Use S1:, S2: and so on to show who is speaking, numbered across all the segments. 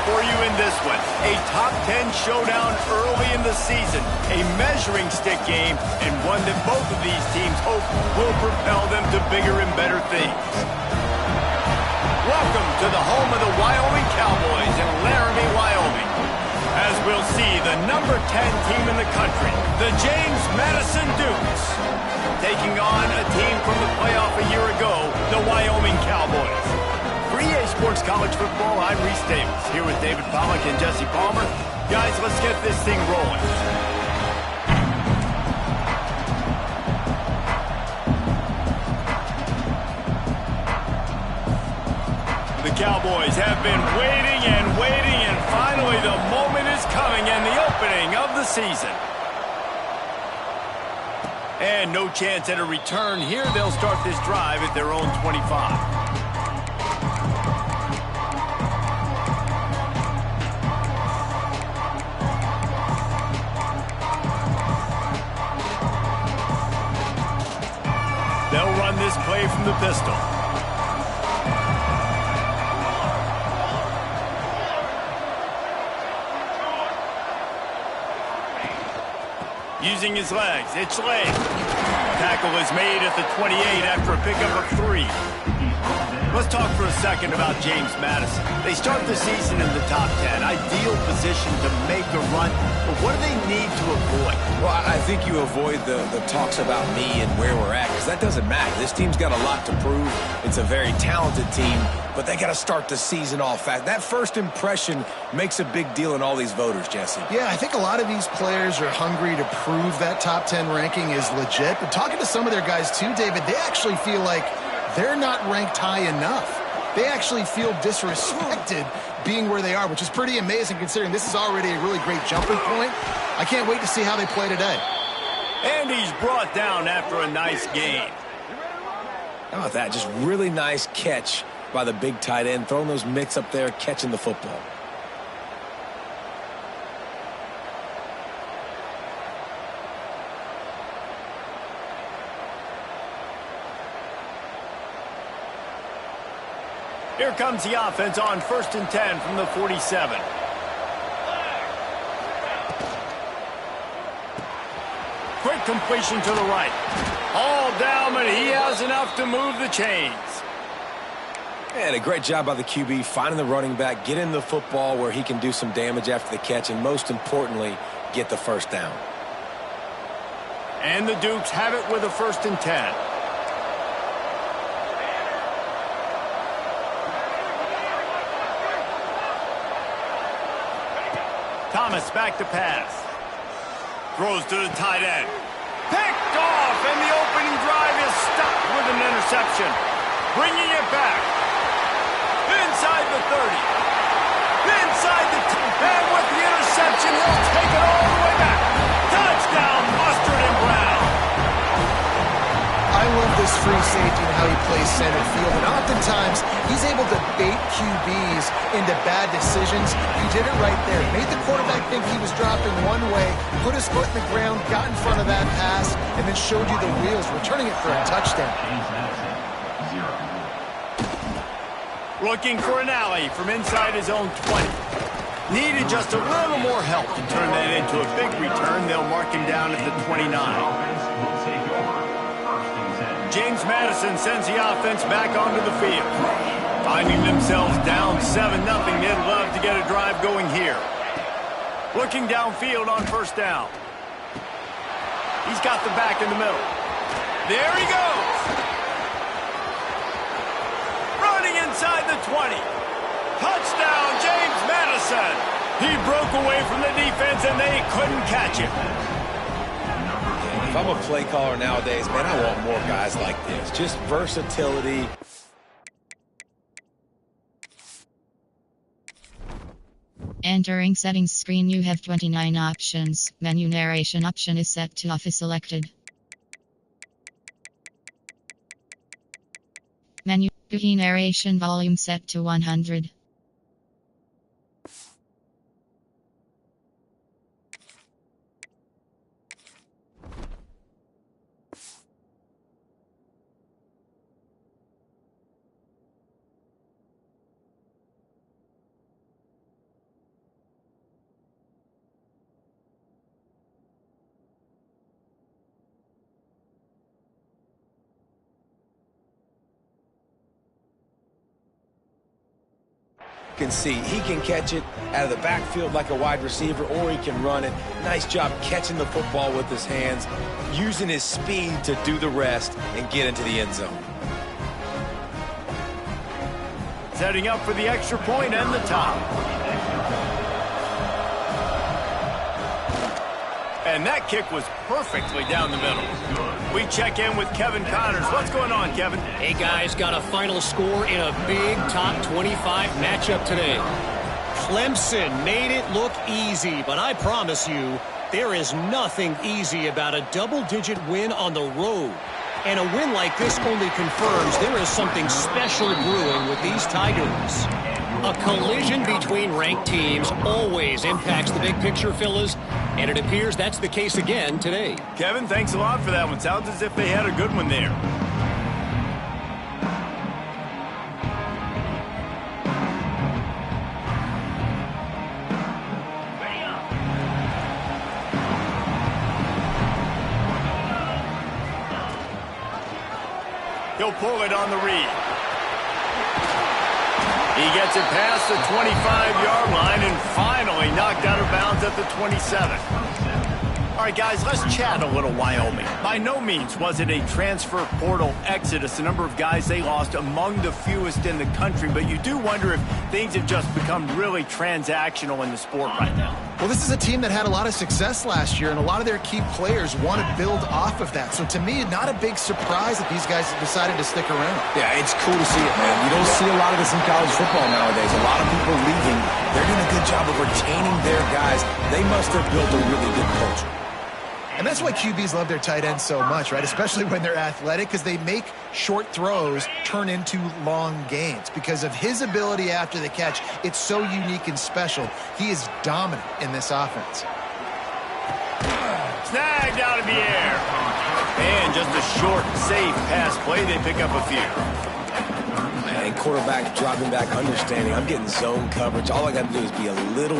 S1: for you in this one. A top 10 showdown early in the season. A measuring stick game, and one that both of these teams hope will propel them to bigger and better things. Welcome to the home of the Wyoming Cowboys in Laramie, Wyoming. As we'll see, the number 10 team in the country, the James Madison Dukes, taking on a team from the playoff a year ago, the Wyoming Cowboys. For EA Sports College Football, I'm Reese Davis, here with David Pollack and Jesse Palmer. Guys, let's get this thing rolling. The Cowboys have been waiting and waiting, and finally the moment is coming and the opening of the season. And no chance at a return here. They'll start this drive at their own 25. They'll run this play from the pistol. Using his legs, it's leg. Tackle is made at the 28 after a pickup of 3. Let's talk for a second about James Madison. They start the season in the top 10. Ideal position to make a run, but what do they need to avoid?
S2: Well, I think you avoid the talks about me and where we're at, because that doesn't matter. This team's got a lot to prove. It's a very talented team, but they got to start the season off fast. That first impression makes a big deal in all these voters, Jesse.
S3: Yeah, I think a lot of these players are hungry to prove that top 10 ranking is legit. But talking to some of their guys too, David, they actually feel like they're not ranked high enough. They actually feel disrespected being where they are, which is pretty amazing considering this is already a really great jumping point. I can't wait to see how they play today.
S1: And he's brought down after a nice gain.
S2: How about that? Just really nice catch by the big tight end, throwing those mitts up there, catching the football.
S1: Here comes the offense on 1st and 10 from the 47. Quick completion to the right. All down, but he has enough to move the chains.
S2: And a great job by the QB, finding the running back, getting the football where he can do some damage after the catch, and most importantly, get the first down.
S1: And the Dukes have it with a 1st and 10. Thomas back to pass. Throws to the tight end. Picked off, and the opening drive is stopped with an interception. Bringing it back. Inside the 30. Inside the 10. And with the interception, he'll take it all the way back. Touchdown, Mustard and Brown.
S3: I love this free safety and how he plays center field. And oftentimes, he's able to bait QBs into bad decisions. He did it right there. Made the quarterback think he was dropping one way, put his foot in the ground, got in front of that pass, and then showed you the wheels, returning it for a touchdown.
S1: Looking for an alley from inside his own 20. Needed just a little more help to turn that into a big return. They'll mark him down at the 29. James Madison sends the offense back onto the field. Finding themselves down 7-0, they'd love to get a drive going here. Looking downfield on 1st down. He's got the back in the middle. There he goes. Running inside the 20. Touchdown, James Madison. He broke away from the defense, and they couldn't catch him.
S2: If I'm a play caller nowadays, man, I want more guys like this. Just versatility.
S4: Entering settings screen, you have 29 options. Menu narration option is set to off is selected. Menu key narration volume set to 100.
S2: You can see he can catch it out of the backfield like a wide receiver, or he can run it. Nice job catching the football with his hands, using his speed to do the rest and get into the end zone.
S1: Setting up for the extra point and the top. And that kick was perfectly down the middle. We check in with Kevin Connors. What's going on, Kevin?
S5: Hey, guys, got a final score in a big top 25 matchup today. Clemson made it look easy, but I promise you, there is nothing easy about a double-digit win on the road. And a win like this only confirms there is something special brewing with these Tigers. A collision between ranked teams always impacts the big picture, fellas, and it appears that's the case again today.
S1: Kevin, thanks a lot for that one. Sounds as if they had a good one there. He'll pull it on the read. He gets it past the 25-yard line and finally knocked out of bounds at the 27. All right, guys, let's chat a little Wyoming. By no means was it a transfer portal exodus, the number of guys they lost among the fewest in the country, but you do wonder if things have just become really transactional in the sport right now.
S3: Well, this is a team that had a lot of success last year, and a lot of their key players want to build off of that. So to me, not a big surprise that these guys have decided to stick around.
S2: Yeah, it's cool to see it, man. You don't see a lot of this in college football nowadays. A lot of people leaving. They're doing a good job of retaining their guys. They must have built a really good culture.
S3: And that's why QBs love their tight ends so much, right? Especially when they're athletic, because they make short throws turn into long gains. Because of his ability after the catch, it's so unique and special. He is dominant in this offense.
S1: Snagged out of the air. And just a short, safe pass play. They pick up a few.
S2: And quarterback dropping back, understanding. I'm getting zone coverage. All I got to do is be a little...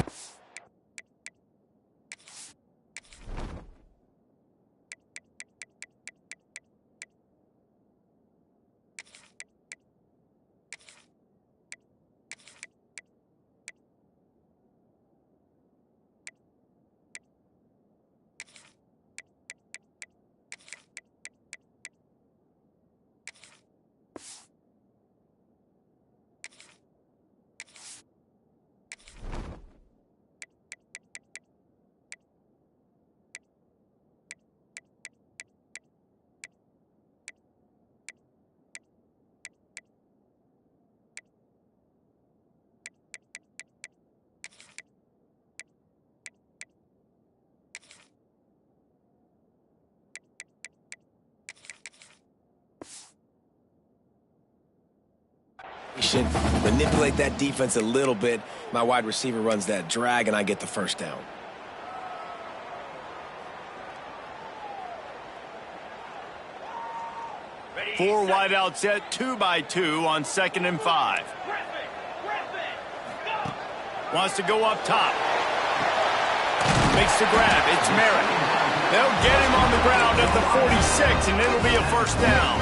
S2: manipulate that defense a little bit. My wide receiver runs that drag, and I get the first down.
S1: Four wide out set, 2 by 2 on 2nd and 5. Wants to go up top. Makes the grab. It's Merritt. They'll get him on the ground at the 46, and it'll be a first down.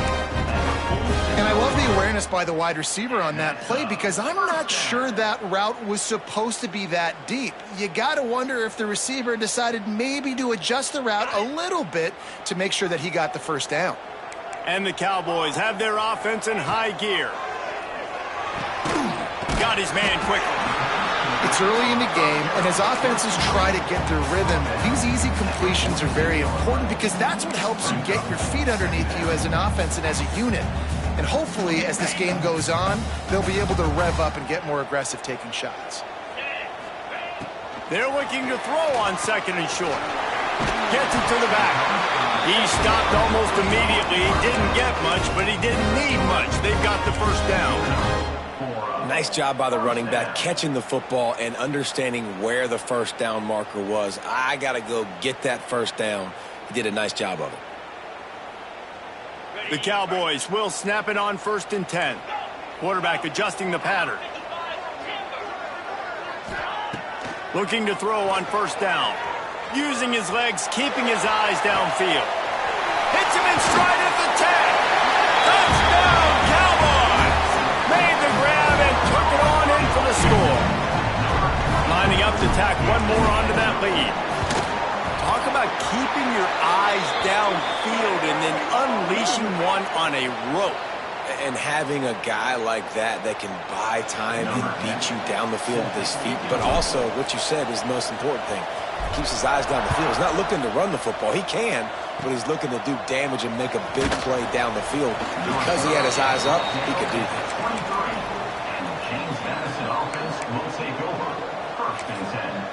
S3: And I love the awareness by the wide receiver on that play, because I'm not sure that route was supposed to be that deep. You got to wonder if the receiver decided maybe to adjust the route a little bit to make sure that he got the first down.
S1: And the Cowboys have their offense in high gear. Got his man quickly.
S3: It's early in the game, and as offenses try to get their rhythm, these easy completions are very important, because that's what helps you get your feet underneath you as an offense and as a unit. And hopefully, as this game goes on, they'll be able to rev up and get more aggressive taking shots.
S1: They're looking to throw on 2nd and short. Gets it to the back. He stopped almost immediately. He didn't get much, but he didn't need much. They've got the first down.
S2: Nice job by the running back, catching the football and understanding where the first down marker was. I got to go get that first down. He did a nice job of it.
S1: The Cowboys will snap it on 1st and 10. Quarterback adjusting the pattern. Looking to throw on 1st down. Using his legs, keeping his eyes downfield. Hits him in stride at the 10. Touchdown, Cowboys! Made the grab and took it on in for the score. Lining up to tack one more onto that lead. Talk about keeping your eyes downfield and then unleashing one on a rope.
S2: And having a guy like that that can buy time and beat you down the field with his feet, but also what you said is the most important thing. He keeps his eyes down the field. He's not looking to run the football. He can, but he's looking to do damage and make a big play down the field. Because he had his eyes up, he could do that.
S6: And the James Madison offense will take over. First and 10.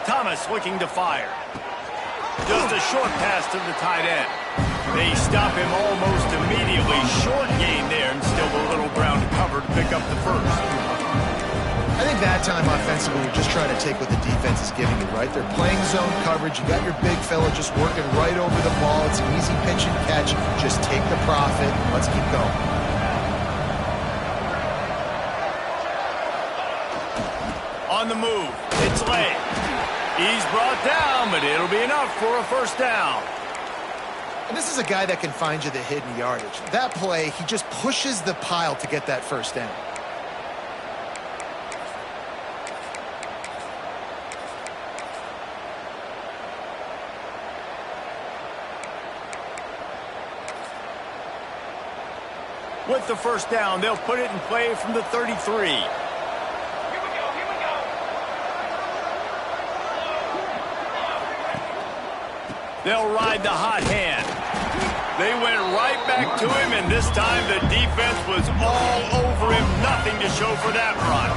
S1: Thomas looking to fire. Just a short pass to the tight end. They stop him almost immediately. Short gain there and still a little ground to cover to pick up the first.
S3: I think that time offensively, you're just trying to take what the defense is giving you, right? They're playing zone coverage. You got your big fella just working right over the ball. It's an easy pitch and catch. Just take the profit. Let's keep going.
S1: On the move, it's late. He's brought down, but it'll be enough for a first down.
S3: And this is a guy that can find you the hidden yardage. That play, he just pushes the pile to get that first down.
S1: With the first down, they'll put it in play from the 33. They'll ride the hot hand. They went right back to him, and this time the defense was all over him. Nothing to show for that run.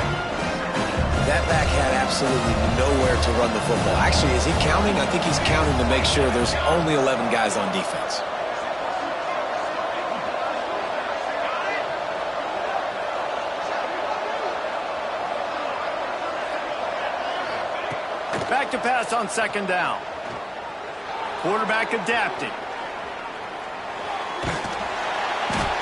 S2: That back had absolutely nowhere to run the football. Actually, is he counting? I think he's counting to make sure there's only 11 guys on defense.
S1: Back to pass on second down. Quarterback adapting.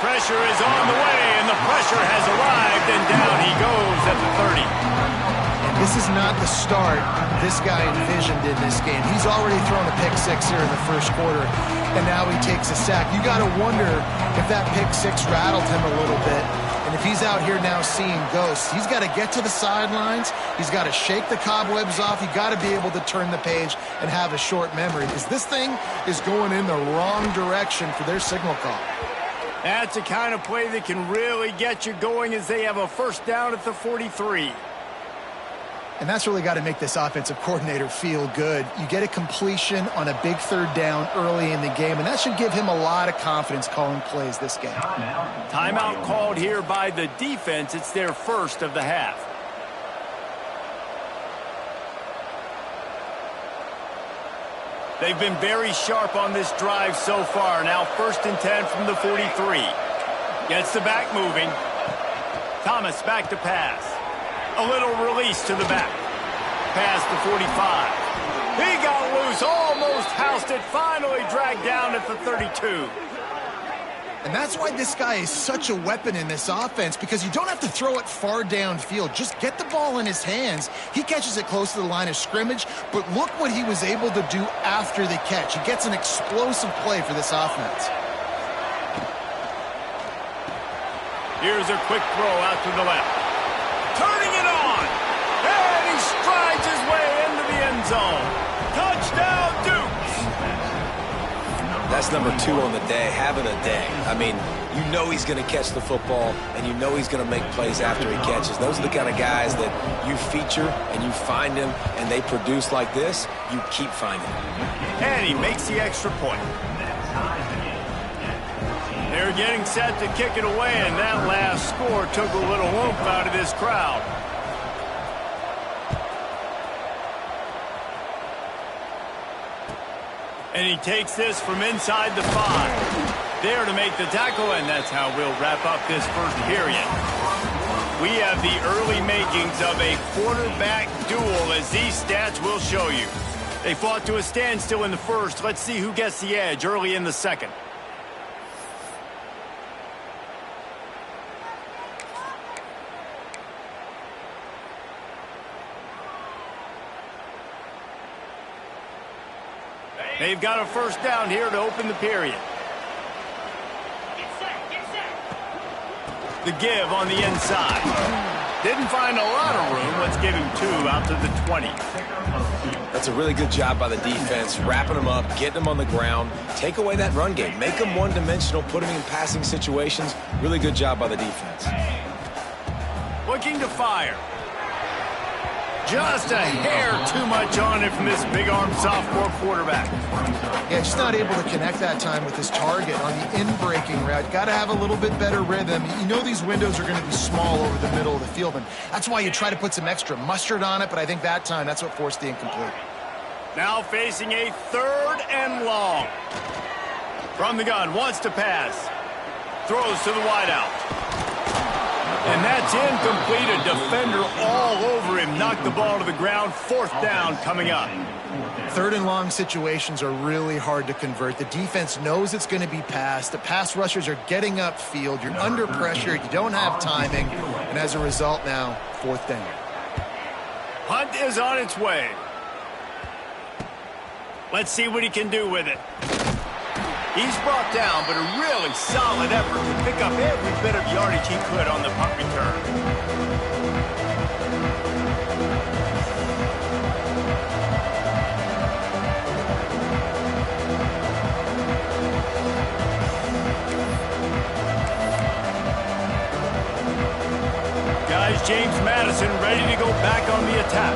S1: Pressure is on the way, and the pressure has arrived, and down he goes at the 30.
S3: And this is not the start this guy envisioned in this game. He's already thrown a pick six here in the first quarter, and now he takes a sack. You got to wonder if that pick six rattled him a little bit. And if he's out here now seeing ghosts, he's got to get to the sidelines. He's got to shake the cobwebs off. He's got to be able to turn the page and have a short memory, because this thing is going in the wrong direction for their signal call.
S1: That's the kind of play that can really get you going as they have a first down at the 43.
S3: And that's really got to make this offensive coordinator feel good. You get a completion on a big third down early in the game, and that should give him a lot of confidence calling plays this game.
S1: Timeout called here by the defense. It's their first of the half. They've been very sharp on this drive so far. Now first and 10 from the 43. Gets the back moving. Thomas back to pass. A little release to the back. Past the 45. He got loose, almost housed it, finally dragged down at the 32.
S3: And that's why this guy is such a weapon in this offense, because you don't have to throw it far downfield. Just get the ball in his hands. He catches it close to the line of scrimmage, but look what he was able to do after the catch. He gets an explosive play for this offense.
S1: Here's a quick throw out to the left. Turning it on. And he strides his way into the end zone. Touchdown, Dukes.
S2: That's number 2 on the day, having a day. I mean, you know he's going to catch the football, and you know he's going to make plays after he catches. Those are the kind of guys that you feature and you find them, and they produce like this, you keep finding them.
S1: And he makes the extra point. They're getting set to kick it away, and that last score took a little oomph out of this crowd. And he takes this from inside the 5. There to make the tackle, and that's how we'll wrap up this first period. We have the early makings of a quarterback duel, as these stats will show you. They fought to a standstill in the first. Let's see who gets the edge early in the second. They've got a first down here to open the period. The give on the inside. Didn't find a lot of room. Let's give him 2 out to the 20.
S2: That's a really good job by the defense, wrapping them up, getting them on the ground, take away that run game, make them one-dimensional, put them in passing situations. Really good job by the defense.
S1: Looking to fire. Just a hair too much on it from this big-armed sophomore quarterback.
S3: Yeah, just not able to connect that time with his target on the in-breaking route. Got to have a little bit better rhythm. You know these windows are going to be small over the middle of the field, and that's why you try to put some extra mustard on it, but I think that time that's what forced the incomplete.
S1: Now facing a 3rd and long. From the gun, wants to pass. Throws to the wideout. And that's incomplete. A defender all over him. Knocked the ball to the ground. 4th down coming up.
S3: 3rd and long situations are really hard to convert. The defense knows it's going to be passed. The pass rushers are getting upfield. You're under pressure. You don't have timing. And as a result now, 4th down.
S1: Hunt is on its way. Let's see what he can do with it. He's brought down, but a really solid effort to pick up every bit of yardage he could on the punt return. Guys, James Madison ready to go back on the attack.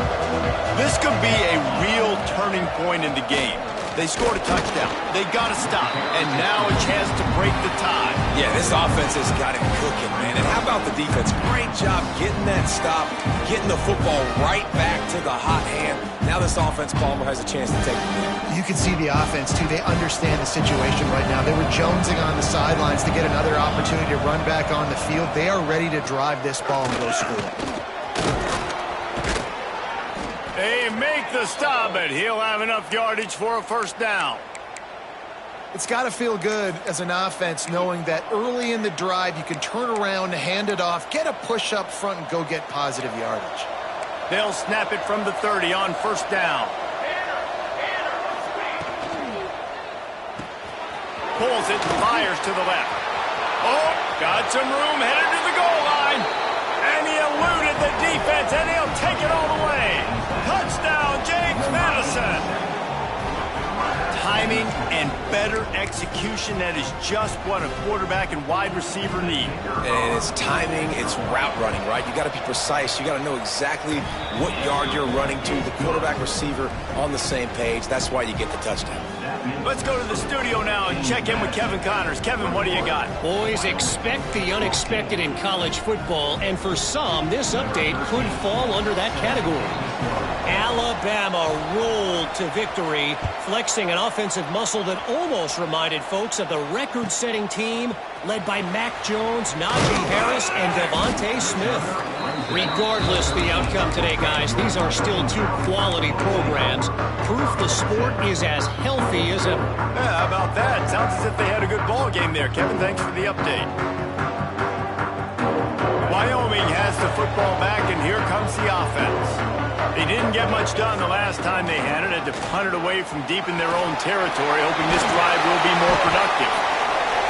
S1: This could be a real turning point in the game. They scored a touchdown. They got to stop. And now a chance to break the tie.
S2: Yeah, this offense has got it cooking, man. And how about the defense? Great job getting that stop, getting the football right back to the hot hand. Now this offense, Palmer, has a chance to take the lead.
S3: You can see the offense, too. They understand the situation right now. They were jonesing on the sidelines to get another opportunity to run back on the field. They are ready to drive this ball and go score.
S1: They make the stop, but he'll have enough yardage for a first down.
S3: It's got to feel good as an offense knowing that early in the drive you can turn around, hand it off, get a push up front, and go get positive yardage.
S1: They'll snap it from the 30 on first down. Pulls it, fires to the left. Oh, got some room, headed to the goal line. And he eluded the defense, and he'll take it all the way. Touchdown, James Madison. Timing and better execution, that is just what a quarterback and wide receiver need.
S2: And it's timing, it's route running, right? You got to be precise. You got to know exactly what yard you're running to. The quarterback receiver on the same page. That's why you get the touchdown.
S1: Let's go to the studio now and check in with Kevin Connors. Kevin, what do you got?
S5: Boys, expect the unexpected in college football, and for some, this update could fall under that category. Alabama rolled to victory, flexing an offensive muscle that almost reminded folks of the record-setting team led by Mac Jones, Najee Harris, and Devontae Smith. Regardless the outcome today, guys, these are still 2 quality programs. Proof the sport is as healthy as ever.
S1: Yeah, how about that? Sounds as if they had a good ball game there. Kevin, thanks for the update. Wyoming has the football back, and here comes the offense. They didn't get much done the last time they had it. Had to punt it away from deep in their own territory, hoping this drive will be more productive.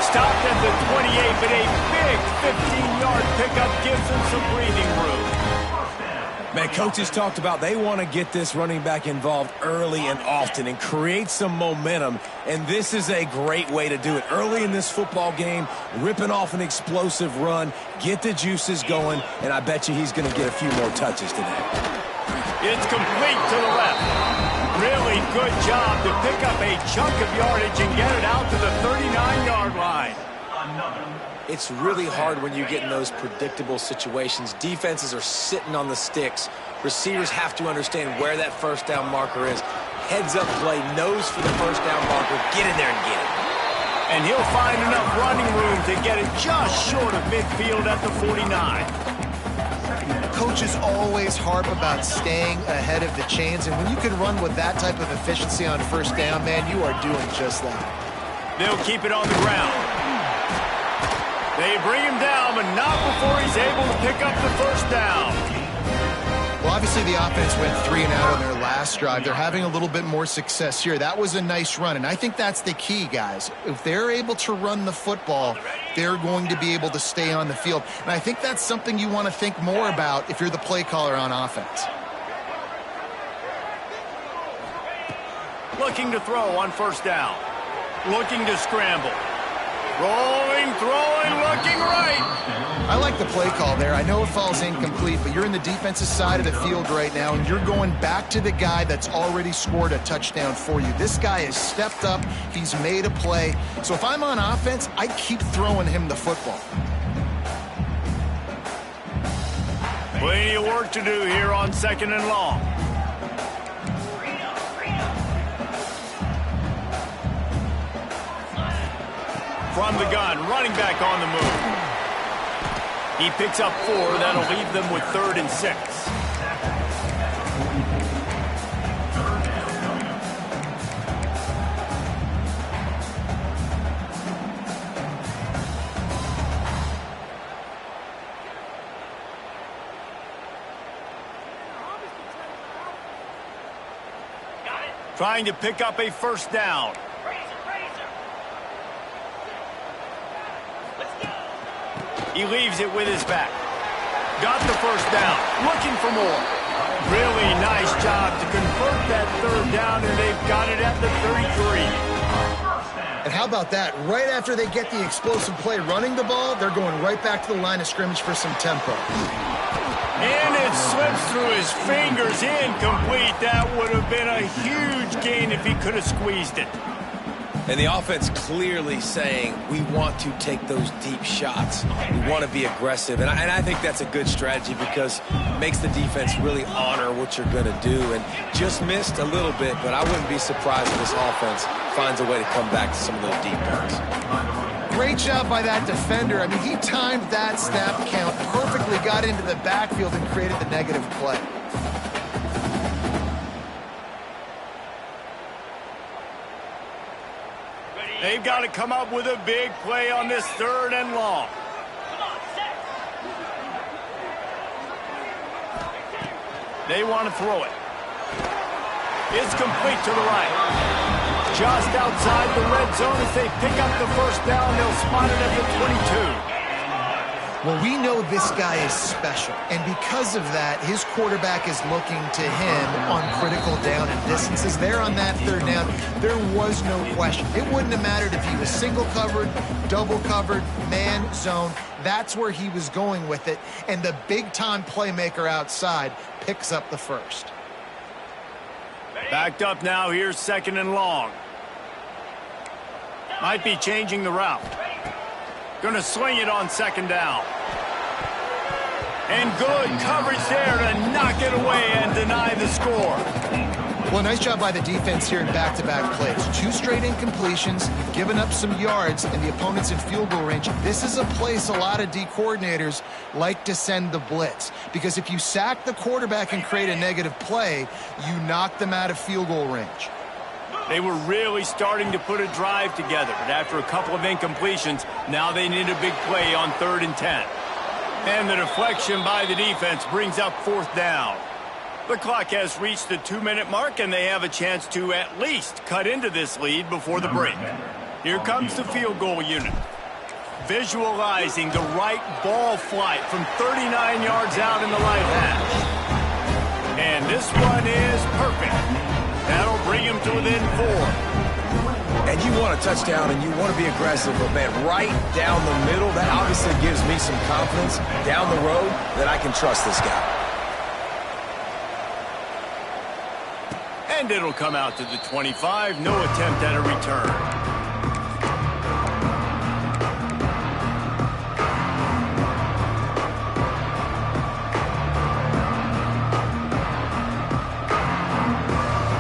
S1: Stopped at the 28, but a big 15-yard pickup gives them some breathing room.
S2: Man, coaches talked about they want to get this running back involved early and often and create some momentum, and this is a great way to do it. Early in this football game, ripping off an explosive run, get the juices going, and I bet you he's going to get a few more touches today.
S1: It's complete to the left. Really good job to pick up a chunk of yardage and get it out to the 39-yard line.
S2: It's really hard when you get in those predictable situations. Defenses are sitting on the sticks. Receivers have to understand where that first down marker is. Heads up play, nose for the first down marker. Get in there and get it.
S1: And he'll find enough running room to get it just short of midfield at the 49.
S3: Coaches always harp about staying ahead of the chains, and when you can run with that type of efficiency on first down, man, you are doing just that.
S1: They'll keep it on the ground. They bring him down, but not before he's able to pick up the first down.
S3: Well, Obviously, the offense went 3 and out on their last drive. They're having a little bit more success here. That was a nice run, and I think that's the key, guys. If they're able to run the football, they're going to be able to stay on the field. And I think that's something you want to think more about if you're the play caller on offense.
S1: Looking to throw on first down. Looking to scramble. Rolling, throwing, looking right.
S3: I like the play call there. I know it falls incomplete, but you're in the defensive side of the field right now, and you're going back to the guy that's already scored a touchdown for you. This guy has stepped up. He's made a play. So if I'm on offense, I keep throwing him the football.
S1: Plenty of work to do here on 2nd and long. From the gun, running back on the move. He picks up 4. That'll leave them with 3rd and 6. Trying to pick up a first down. He leaves it with his back. Got the first down. Looking for more. Really nice job to convert that 3rd down, and they've got it at the 33.
S3: And how about that? Right after they get the explosive play running the ball, they're going right back to the line of scrimmage for some tempo.
S1: And it slips through his fingers. Incomplete. That would have been a huge gain if he could have squeezed it.
S2: And the offense clearly saying, we want to take those deep shots. We want to be aggressive. And I think that's a good strategy because it makes the defense really honor what you're going to do. And just missed a little bit, but I wouldn't be surprised if this offense finds a way to come back to some of those deep balls.
S3: Great job by that defender. I mean, he timed that snap count perfectly, got into the backfield and created the negative play.
S1: They've got to come up with a big play on this 3rd and long. They want to throw it. It's complete to the right. Just outside the red zone as they pick up the first down. They'll spot it at the 22.
S3: Well, we know this guy is special, and because of that, his quarterback is looking to him on critical down and distances. There on that 3rd down, there was no question. It wouldn't have mattered if he was single covered, double covered, man, zone. That's where he was going with it, and the big-time playmaker outside picks up the first.
S1: Backed up now. Here's 2nd and long. Might be changing the route. Going to swing it on 2nd down. And good coverage there to knock it away and deny the score.
S3: Well, nice job by the defense here in back-to-back plays. 2 straight incompletions. You've given up some yards, and the opponent's in field goal range. This is a place a lot of D coordinators like to send the blitz. Because if you sack the quarterback and create a negative play, you knock them out of field goal range.
S1: They were really starting to put a drive together, but after a couple of incompletions, now they need a big play on 3rd and 10. And the deflection by the defense brings up 4th down. The clock has reached the 2-minute mark, and they have a chance to at least cut into this lead before the break. Here comes the field goal unit. Visualizing the right ball flight from 39 yards out in the right hash. And this one is perfect. That'll bring him to within 4.
S2: And you want a touchdown and you want to be aggressive, but man, right down the middle, that obviously gives me some confidence down the road that I can trust this guy.
S1: And it'll come out to the 25. No attempt at a return.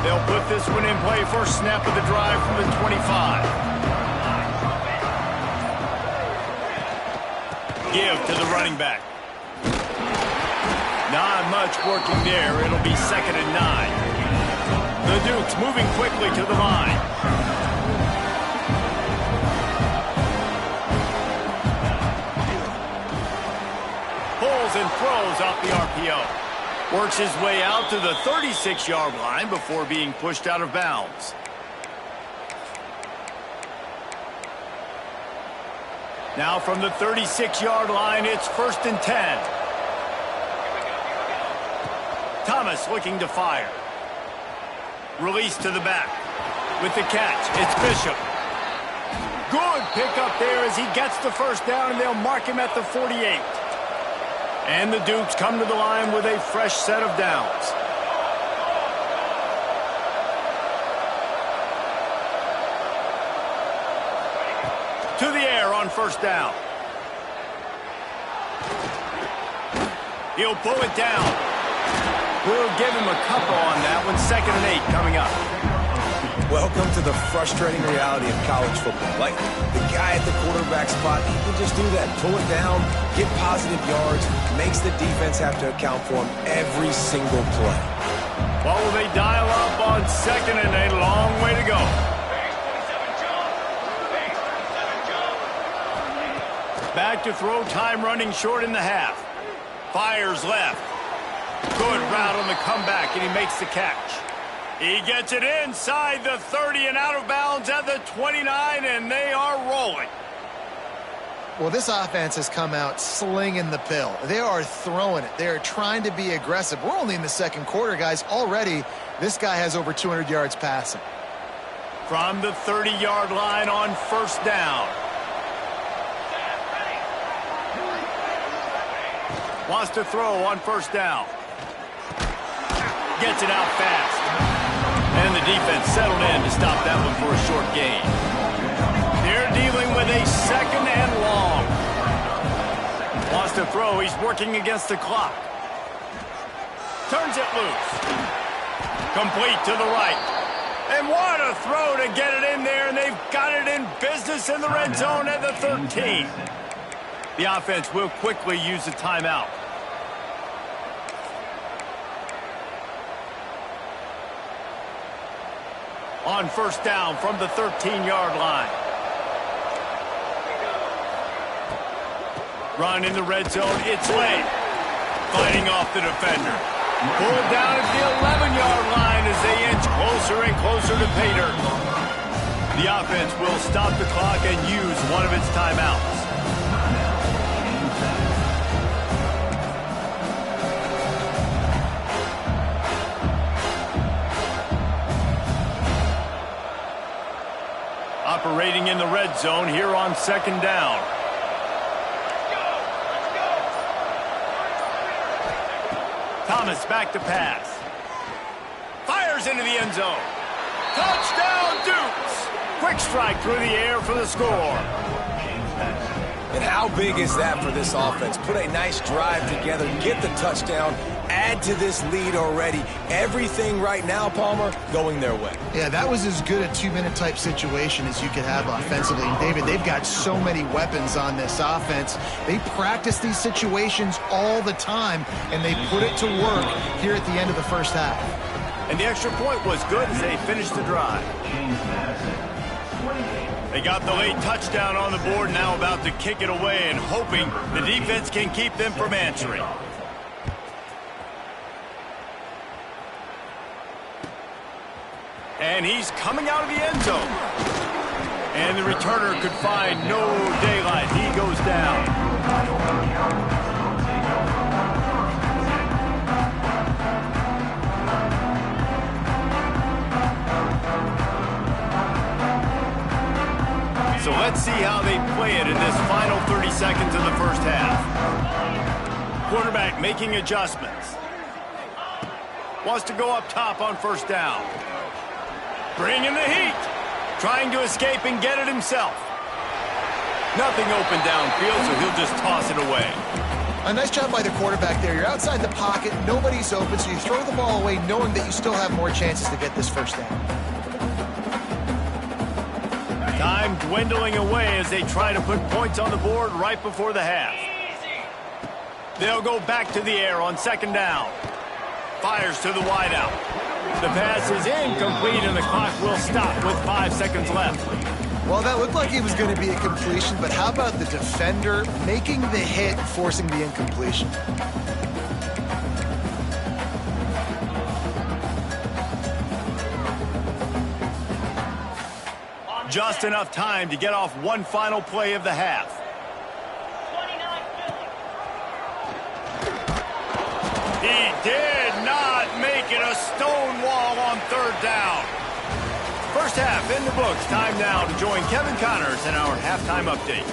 S1: They'll put this one in play. First snap of the drive from the 25. Give to the running back. Not much working there. It'll be 2nd and 9. The Dukes moving quickly to the line. Pulls and throws off the RPO. Works his way out to the 36-yard line before being pushed out of bounds. Now from the 36-yard line, it's 1st and 10. Thomas looking to fire. Release to the back. With the catch, it's Bishop. Good pickup there as he gets the first down, and they'll mark him at the 48. And the Dukes come to the line with a fresh set of downs. To the air on 1st down. He'll pull it down. We'll give him a couple on that one. 2nd and 8 coming up.
S2: Welcome to the frustrating reality of college football. Like, the guy at the quarterback spot, he can just do that. Pull it down, get positive yards, makes the defense have to account for him every single play.
S1: What will they dial up on 2nd and 8? Long way to go. Back to throw, time running short in the half. Fires left. Good route on the comeback, and he makes the catch. He gets it inside the 30 and out of bounds at the 29, and they are rolling.
S3: Well, this offense has come out slinging the pill. They are throwing it. They are trying to be aggressive. We're only in the 2nd quarter, guys. Already, this guy has over 200 yards passing.
S1: From the 30-yard line on 1st down. Wants to throw on 1st down. Gets it out fast. And the defense settled in to stop that one for a short gain. They're dealing with a 2nd and long. Wants to throw. He's working against the clock. Turns it loose. Complete to the right. And what a throw to get it in there. And they've got it in business in the red zone at the 13. The offense will quickly use a timeout. On 1st down from the 13-yard line. Run in the red zone. It's late. Fighting off the defender. Pulled down at the 11-yard line as they inch closer and closer to pay dirt. The offense will stop the clock and use one of its timeouts. Operating in the red zone here on 2nd down. Thomas back to pass. Fires into the end zone. Touchdown, Dukes! Quick strike through the air for the score.
S2: And how big is that for this offense? Put a nice drive together, get the touchdown, add to this lead already. Everything right now, Palmer, going their way.
S3: Yeah, that was as good a 2-minute type situation as you could have offensively. And David, they've got so many weapons on this offense. They practice these situations all the time, and they put it to work here at the end of the 1st half.
S1: And the extra point was good as they finished the drive. They got the late touchdown on the board, now about to kick it away and hoping the defense can keep them from answering. And he's coming out of the end zone. And the returner could find no daylight. He goes down. So let's see how they play it in this final 30 seconds of the 1st half. Quarterback making adjustments. Wants to go up top on 1st down. Bringing the heat. Trying to escape and get it himself. Nothing open downfield, so he'll just toss it away.
S3: A nice job by the quarterback there. You're outside the pocket. Nobody's open, so you throw the ball away knowing that you still have more chances to get this 1st down.
S1: Time dwindling away as they try to put points on the board right before the half. They'll go back to the air on 2nd down. Fires to the wideout. The pass is incomplete, and the clock will stop with 5 seconds left.
S3: Well, that looked like it was going to be a completion, but how about the defender making the hit, forcing the incompletion?
S1: Just enough time to get off one final play of the half. He did not make it a stone wall on third down. First half in the books. Time now to join Kevin Connors in our halftime update.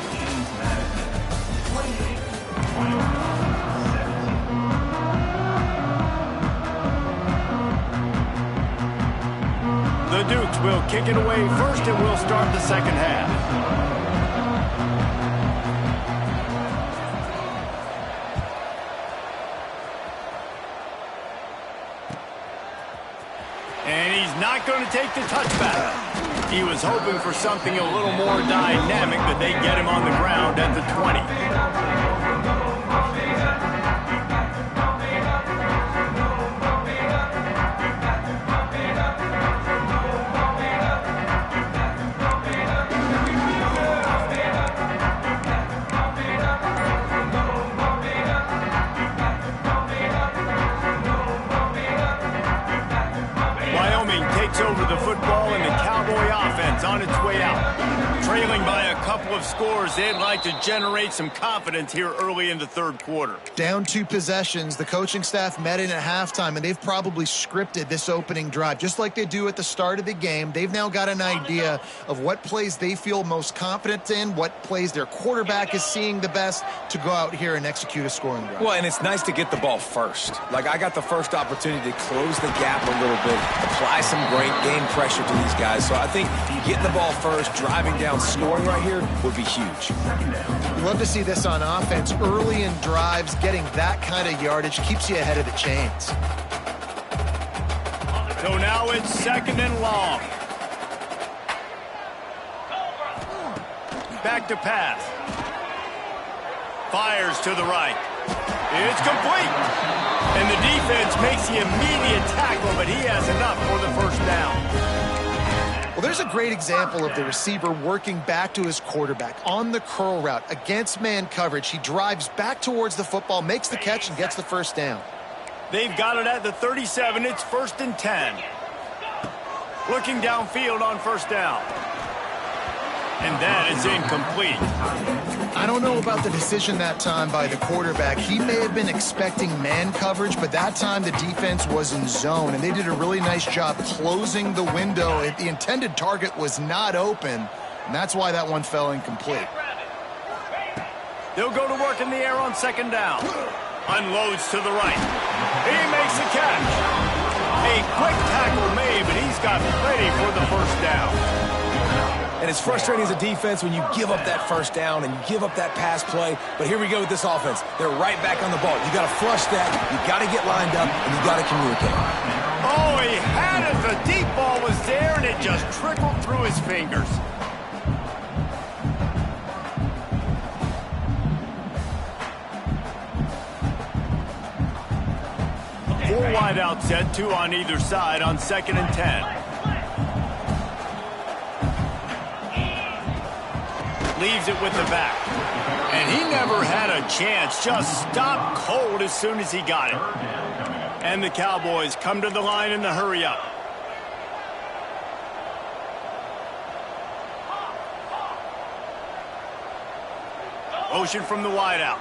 S1: The Dukes will kick it away first, and we'll start the second half. And he's not going to take the touchback. He was hoping for something a little more dynamic, but they get him on the ground at the 20. Over the football, and the Cowboy offense on its way out. Trailing by a couple of scores, they'd like to generate some confidence here early in the third quarter.
S3: Down 2 possessions, the coaching staff met in at halftime, and they've probably scripted this opening drive. Just like they do at the start of the game, they've now got an idea of what plays they feel most confident in, what plays their quarterback is seeing the best to go out here and execute a scoring drive.
S2: Well, and it's nice to get the ball first. Like, I got the first opportunity to close the gap a little bit, apply some great game pressure to these guys. So I think getting the ball first, driving down, scoring right here would be huge.
S3: Love to see this on offense. Early in drives, getting that kind of yardage keeps you ahead of the chains.
S1: So now it's second and long. Back to pass. Fires to the right. It's complete. And the defense makes the immediate tackle, but he has enough for the first down.
S3: Well, there's a great example of the receiver working back to his quarterback on the curl route against man coverage. He drives back towards the football, makes the catch, and gets the first down.
S1: They've got it at the 37. It's 1st and 10. Looking downfield on first down. And that is incomplete.
S3: I don't know about the decision that time by the quarterback. He may have been expecting man coverage, but that time the defense was in zone, and they did a really nice job closing the window. The intended target was not open, and that's why that one fell incomplete.
S1: They'll go to work in the air on second down. Unloads to the right. He makes the catch. A quick tackle made, but he's got plenty for the first down.
S2: And it's frustrating as a defense when you give up that first down and you give up that pass play. But here we go with this offense. They're right back on the ball. You got to flush that. You got to get lined up, and you got to communicate.
S1: Oh, he had it. The deep ball was there, and it just trickled through his fingers. Four wide out set, 2 on either side on 2nd and 10. Leaves it with the back. And he never had a chance. Just stopped cold as soon as he got it. And the Cowboys come to the line in the hurry-up. Motion from the wideout.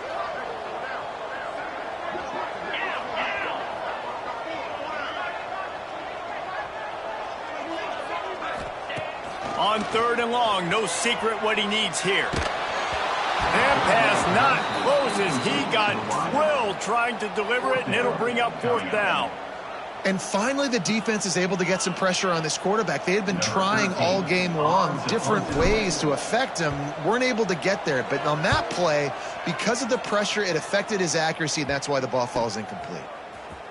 S1: On 3rd and long, no secret what he needs here. That pass not close as he got drilled trying to deliver it, and it'll bring up 4th down.
S3: And finally, the defense is able to get some pressure on this quarterback. They had been trying all game long different ways to affect him, weren't able to get there. But on that play, because of the pressure, it affected his accuracy, and that's why the ball falls incomplete.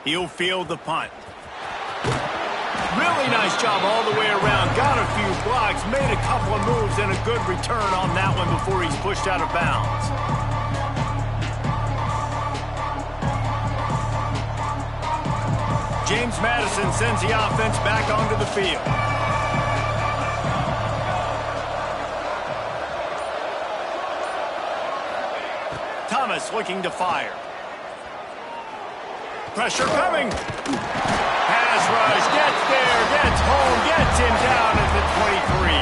S1: He'll field the punt. Really nice job all the way around. Got a few blocks, made a couple of moves, and a good return on that one before he's pushed out of bounds. James Madison sends the offense back onto the field. Thomas looking to fire. Pressure coming. Pass rush, gets there, gets home, gets him down at the 23.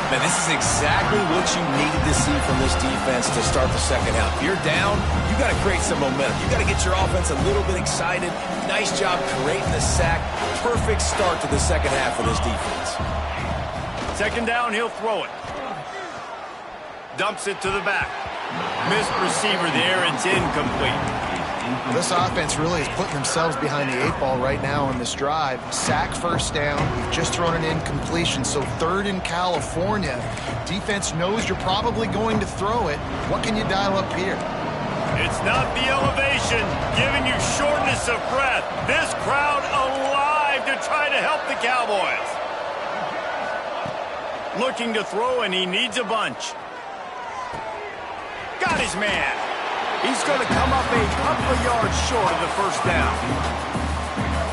S2: Man, this is exactly what you needed to see from this defense to start the second half. If you're down, you got to create some momentum. You got to get your offense a little bit excited. Nice job creating the sack. Perfect start to the second half of this defense.
S1: Second down, he'll throw it. Dumps it to the back. Missed receiver there. It's incomplete.
S3: This offense really is putting themselves behind the 8 ball right now on this drive. Sack, first down. You've just thrown an incompletion, so third in California. Defense knows you're probably going to throw it. What can you dial up here?
S1: It's not the elevation giving you shortness of breath. This crowd alive to try to help the Cowboys. Looking to throw, and he needs a bunch. Got his man. He's going to come up a couple of yards short of the first down.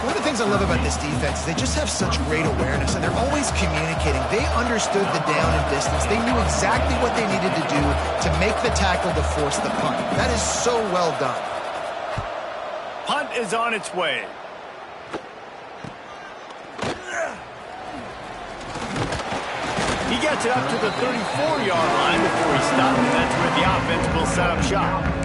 S3: One of the things I love about this defense is they just have such great awareness, and they're always communicating. They understood the down and distance. They knew exactly what they needed to do to make the tackle to force the punt. That is so well done.
S1: Punt is on its way. He gets it up to the 34-yard line before he stops, and that's where the offense will set up shop.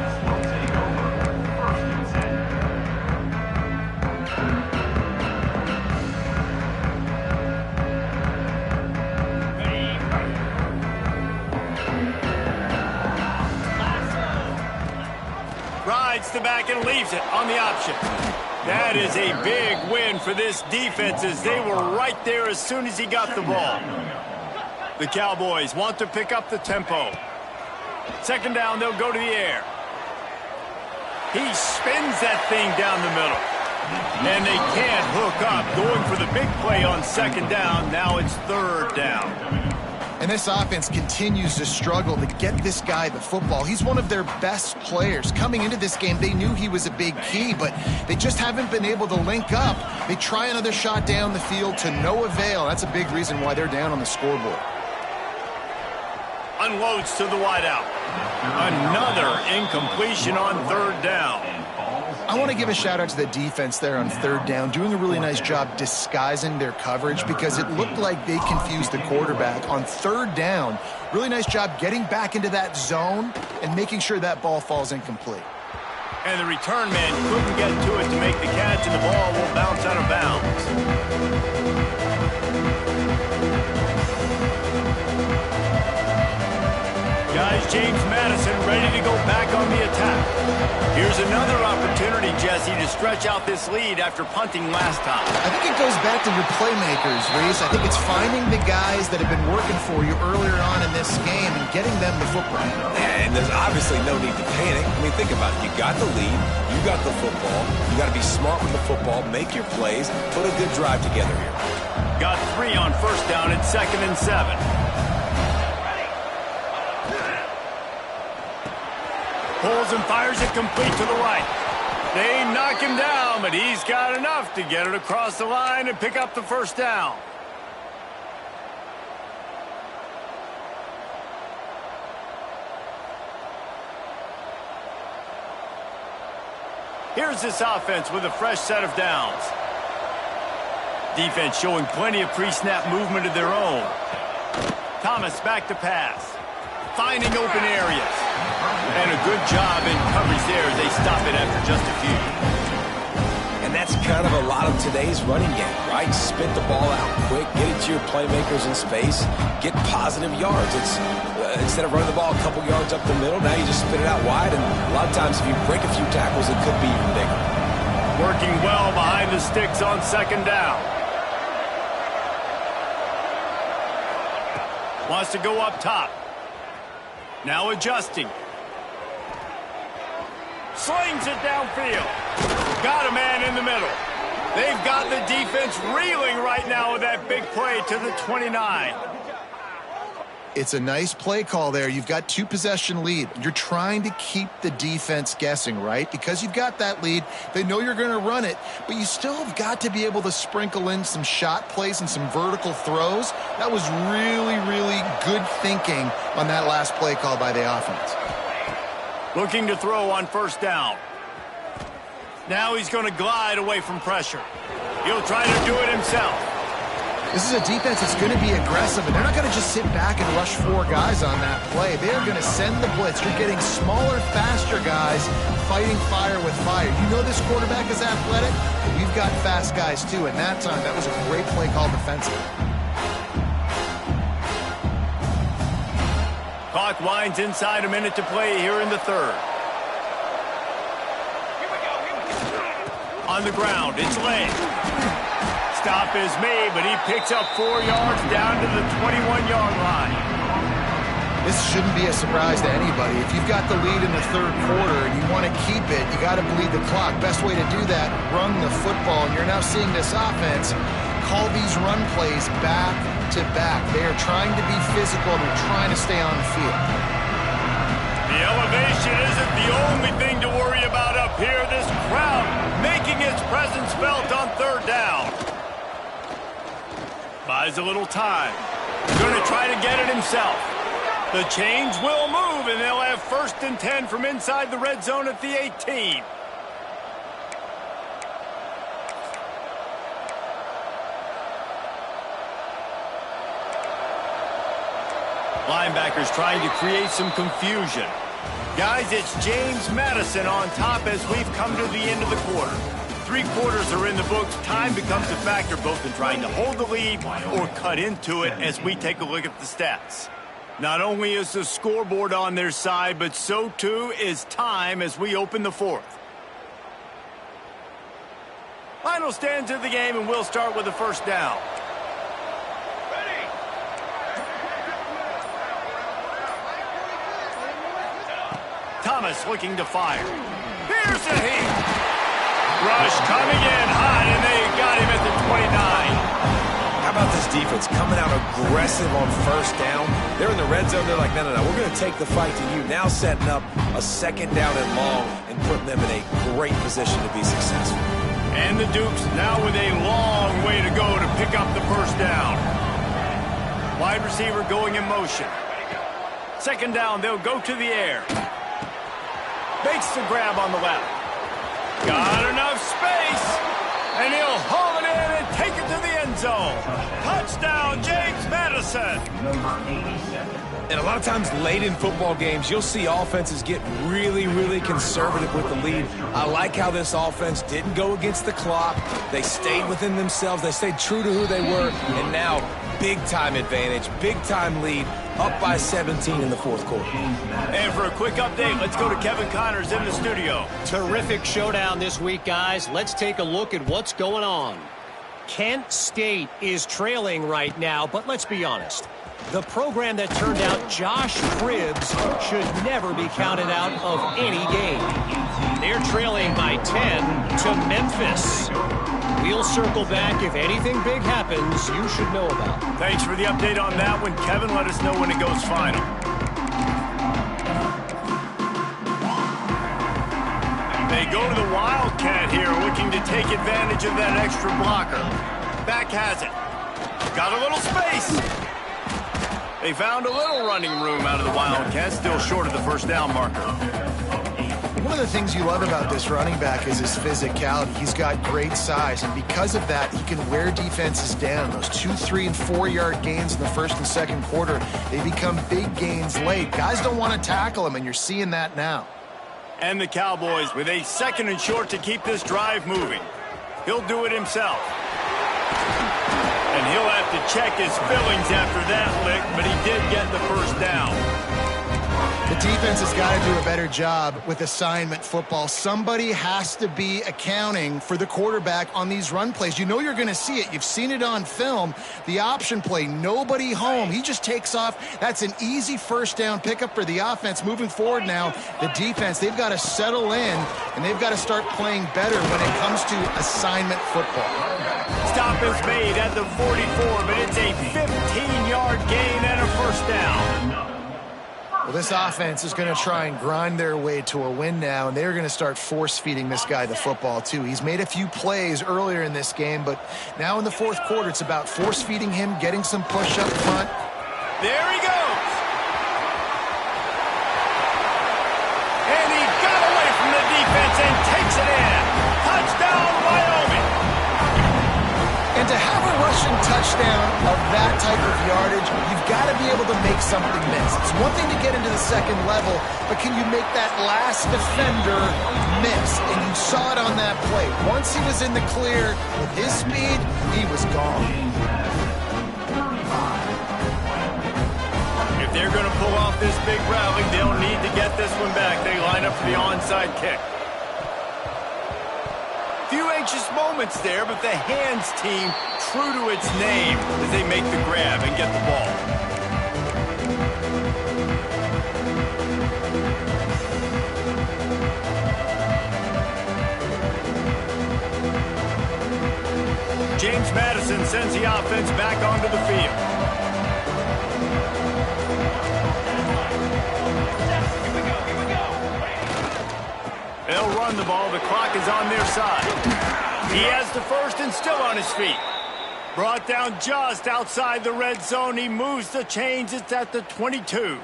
S1: Rides the back and leaves it on the option. That is a big win for this defense, as they were right there as soon as he got the ball. The Cowboys want to pick up the tempo. Second down, they'll go to the air. He spins that thing down the middle. And they can't hook up. Going for the big play on second down. Now it's third down.
S3: And this offense continues to struggle to get this guy the football. He's one of their best players. Coming into this game, they knew he was a big key, but they just haven't been able to link up. They try another shot down the field to no avail. That's a big reason why they're down on the scoreboard.
S1: Unloads to the wideout. Another incompletion on third down.
S3: I want to give a shout out to the defense there on third down, doing a really nice job disguising their coverage, because it looked like they confused the quarterback on third down. Really nice job getting back into that zone and making sure that ball falls incomplete.
S1: And the return man couldn't get to it to make the catch, and the ball will bounce out of bounds. Guys, James Madison ready to go back on the attack. Here's another opportunity, Jesse, to stretch out this lead after punting last time.
S3: I think it goes back to your playmakers, Reese. I think it's finding the guys that have been working for you earlier on in this game and getting them the football.
S2: And there's obviously no need to panic. I mean, think about it. You got the lead. You got the football. You got to be smart with the football, make your plays, put a good drive together here.
S1: Got 3 on first down at 2nd and 7. Pulls and fires it complete to the right. They knock him down, but he's got enough to get it across the line and pick up the first down. Here's this offense with a fresh set of downs. Defense showing plenty of pre-snap movement of their own. Thomas back to pass. Finding open areas. And a good job in coverage there as they stop it after just a few.
S2: And that's kind of a lot of today's running game, right? Spit the ball out quick, get it to your playmakers in space, get positive yards. It's instead of running the ball a couple yards up the middle, now you just spit it out wide, and a lot of times if you break a few tackles, it could be even bigger.
S1: Working well behind the sticks on second down. Wants to go up top. Now adjusting. Slings it downfield. Got a man in the middle. They've got the defense reeling right now with that big play to the 29.
S3: It's a nice play call there. You've got 2-possession lead. You're trying to keep the defense guessing, right? Because you've got that lead. They know you're going to run it, but you still have got to be able to sprinkle in some shot plays and some vertical throws. That was really, really good thinking on that last play call by the offense.
S1: Looking to throw on first down. Now he's going to glide away from pressure. He'll try to do it himself.
S3: This is a defense that's going to be aggressive, and they're not going to just sit back and rush 4 guys on that play. They're going to send the blitz. You're getting smaller, faster guys fighting fire with fire. You know this quarterback is athletic, but we've got fast guys too. And that time, that was a great play call defensively.
S1: Clock winds inside, a minute to play here in the third. On the ground, it's Lane. Stop is made, but he picks up 4 yards down to the 21-yard line.
S3: This shouldn't be a surprise to anybody. If you've got the lead in the third quarter and you want to keep it, you got to bleed the clock. Best way to do that, run the football. And you're now seeing this offense call these run plays back to back. They are trying to be physical. They're trying to stay on the field.
S1: The elevation isn't the only thing to worry about up here. This crowd making its presence felt on third down. Buys a little time. Going to try to get it himself. The chains will move, and they'll have 1st and 10 from inside the red zone at the 18. Linebackers trying to create some confusion. Guys, it's James Madison on top as we've come to the end of the quarter. 3 quarters are in the books. Time becomes a factor both in trying to hold the lead or cut into it as we take a look at the stats. Not only is the scoreboard on their side, but so too is time as we open the fourth. Final stands of the game, and we'll start with the first down. Thomas looking to fire. Here's a heat. Rush coming in hot, and they got him at the 29.
S2: How about this defense coming out aggressive on first down? They're in the red zone. They're like, no, we're going to take the fight to you. Now setting up a 2nd down and long and putting them in a great position to be successful.
S1: And the Dukes now with a long way to go to pick up the first down. Wide receiver going in motion. 2nd down, they'll go to the air. Makes the grab on the left. Got enough space, and he'll haul it in and take it to the end zone. Touchdown, James Madison.
S2: And a lot of times late in football games, you'll see offenses get really, really conservative with the lead. I like how this offense didn't go against the clock. They stayed within themselves. They stayed true to who they were. And now, big-time advantage, big-time lead, up by 17 in the fourth quarter.
S1: And for a quick update, let's go to Kevin Connors in the studio.
S5: Terrific showdown this week, guys. Let's take a look at what's going on. Kent State is trailing right now, but let's be honest. The program that turned out Josh Cribbs should never be counted out of any game. They're trailing by 10 to Memphis. We'll circle back. If anything big happens, you should know about.
S1: Thanks for the update on that one, Kevin. Let us know when it goes final. They go to the Wildcat here, looking to take advantage of that extra blocker. Back has it. Got a little space. They found a little running room out of the Wildcat, still short of the first down marker.
S3: One of the things you love about this running back is his physicality. He's got great size, and because of that, he can wear defenses down. Those 2, 3, and 4-yard gains in the first and second quarter, they become big gains late. Guys don't want to tackle him, and you're seeing that now.
S1: And the Cowboys with a 2nd and short to keep this drive moving. He'll do it himself. And he'll have to check his fillings after that lick, but he did get the first down.
S3: The defense has got to do a better job with assignment football. Somebody has to be accounting for the quarterback on these run plays. You know you're going to see it. You've seen it on film. The option play, nobody home. He just takes off. That's an easy first down pickup for the offense. Moving forward now, the defense, they've got to settle in, and they've got to start playing better when it comes to assignment football.
S1: Stop is made at the 44, but it's a 15-yard gain and a first down.
S3: Well, this offense is going to try and grind their way to a win now, and they're going to start force-feeding this guy the football, too. He's made a few plays earlier in this game, but now in the fourth quarter, it's about force-feeding him, getting some push up front.
S1: There he goes. And he got away from the defense and takes it in. Touchdown, Wyoming.
S3: And to have a rushing touchdown down of that type of yardage, you've got to be able to make something miss. It's one thing to get into the second level, but can you make that last defender miss? And you saw it on that play. Once he was in the clear with his speed, he was gone.
S1: If they're going to pull off this big rally, they'll need to get this one back. They line up for the onside kick. Few anxious moments there, but the hands team true to its name as they make the grab and get the ball. James Madison sends the offense back onto the field. They'll run the ball. The clock is on their side. He has the first and still on his feet. Brought down just outside the red zone. He moves the chains. It's at the 22.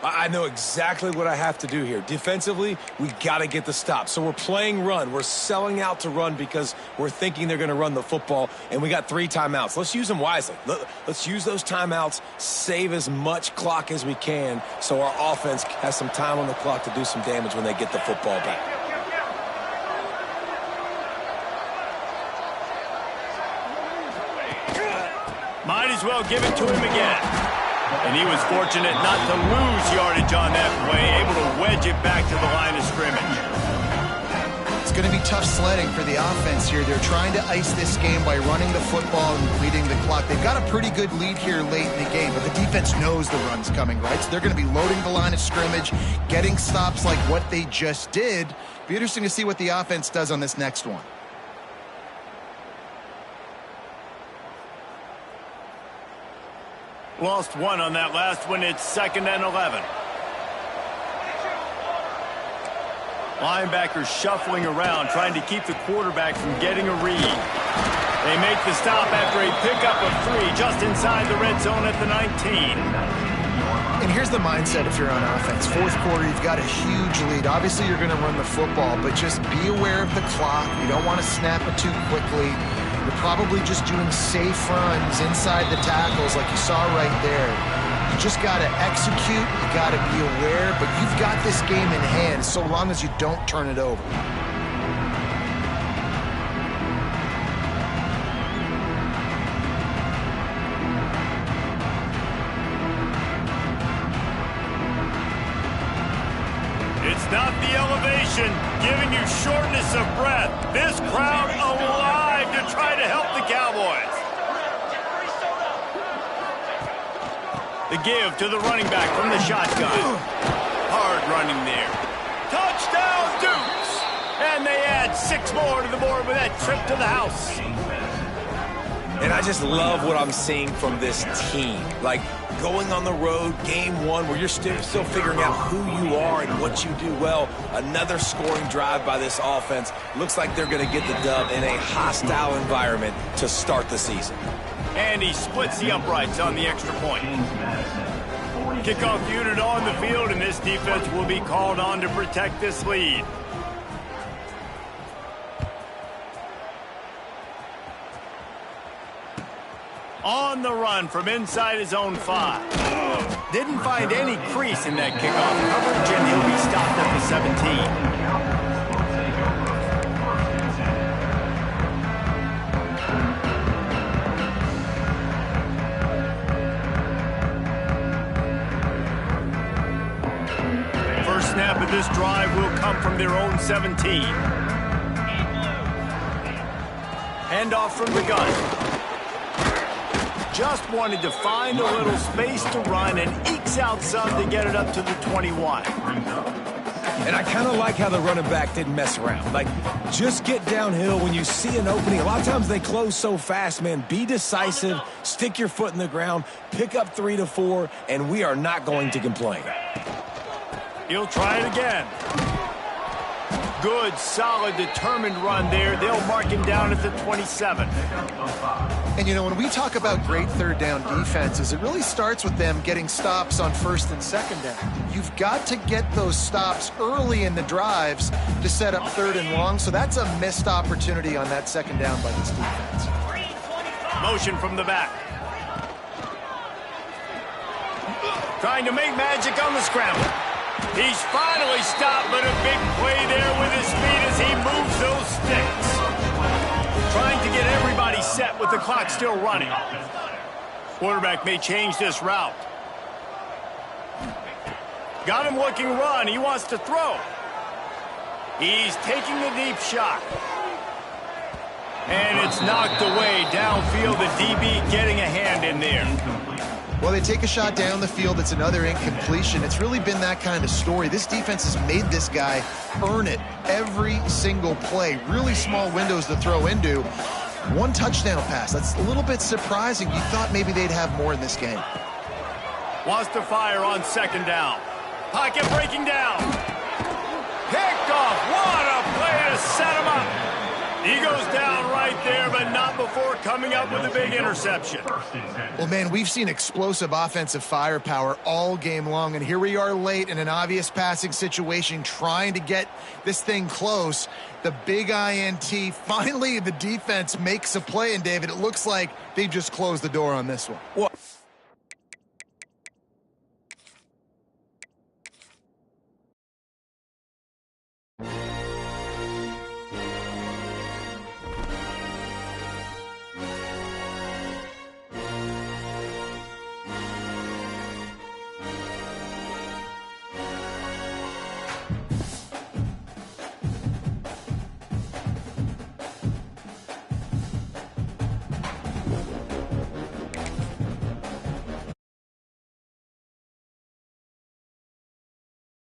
S2: I know exactly what I have to do here. Defensively, we got to get the stop. So we're playing run. We're selling out to run because we're thinking they're going to run the football, and we got 3 timeouts. Let's use them wisely. Let's use those timeouts, save as much clock as we can so our offense has some time on the clock to do some damage when they get the football back.
S1: Might as well give it to him again. And he was fortunate not to lose yardage on that play, able to wedge it back to the line of scrimmage.
S3: It's going to be tough sledding for the offense here. They're trying to ice this game by running the football and bleeding the clock. They've got a pretty good lead here late in the game, but the defense knows the run's coming, right? So they're going to be loading the line of scrimmage, getting stops like what they just did. Be interesting to see what the offense does on this next one.
S1: Lost one on that last one. It's 2nd and 11. Linebackers shuffling around, trying to keep the quarterback from getting a read. They make the stop after a pickup of 3 just inside the red zone at the 19.
S3: And here's the mindset if you're on offense. 4th quarter, you've got a huge lead. Obviously, you're going to run the football, but just be aware of the clock. You don't want to snap it too quickly. You're probably just doing safe runs inside the tackles like you saw right there. You just got to execute. You got to be aware, but you've got this game in hand so long as you don't turn it over.
S1: It's not the elevation giving you shortness of breath. This crowd alive to try to help the Cowboys. The give to the running back from the shotgun. Hard running there. Touchdown, Dukes! And they add 6 more to the board with that trip to the house.
S2: And I just love what I'm seeing from this team. Like, going on the road, game 1, where you're still figuring out who you are and what you do well. Another scoring drive by this offense. Looks like they're going to get the dub in a hostile environment to start the season.
S1: And he splits the uprights on the extra point. Kickoff unit on the field, and this defense will be called on to protect this lead. On the run from inside his own 5. Didn't find any crease in that kickoff coverage, and he'll be stopped at the 17. First snap of this drive will come from their own 17. Handoff from the gun. Just wanted to find a little space to run and ekes out some to get it up to the 21.
S2: And I kind of like how the running back didn't mess around. Like, just get downhill when you see an opening. A lot of times they close so fast, man. Be decisive, stick your foot in the ground, pick up 3 to 4, and we are not going to complain.
S1: He'll try it again. Good, solid, determined run there. They'll mark him down at the 27.
S3: And, you know, when we talk about great third down defenses, it really starts with them getting stops on 1st and 2nd down. You've got to get those stops early in the drives to set up 3rd and long, so that's a missed opportunity on that 2nd down by this defense.
S1: Motion from the back. Trying to make magic on the scramble. He's finally stopped, but a big play there with his feet as he moves those sticks. Trying to get everybody set with the clock still running. Quarterback may change this route. Got him looking run. He wants to throw. He's taking the deep shot. And it's knocked away downfield. The DB getting a hand in there.
S3: Well, they take a shot down the field. It's another incompletion. It's really been that kind of story. This defense has made this guy earn it every single play. Really small windows to throw into. One touchdown pass. That's a little bit surprising. You thought maybe they'd have more in this game.
S1: Wants to fire on second down. Pocket breaking down. Picked off. What a play to set him up. He goes down right there, but not before coming up with a big interception.
S3: Well, man, we've seen explosive offensive firepower all game long, and here we are late in an obvious passing situation trying to get this thing close. The big INT, finally the defense makes a play, and David, it looks like they just closed the door on this one.
S2: Well,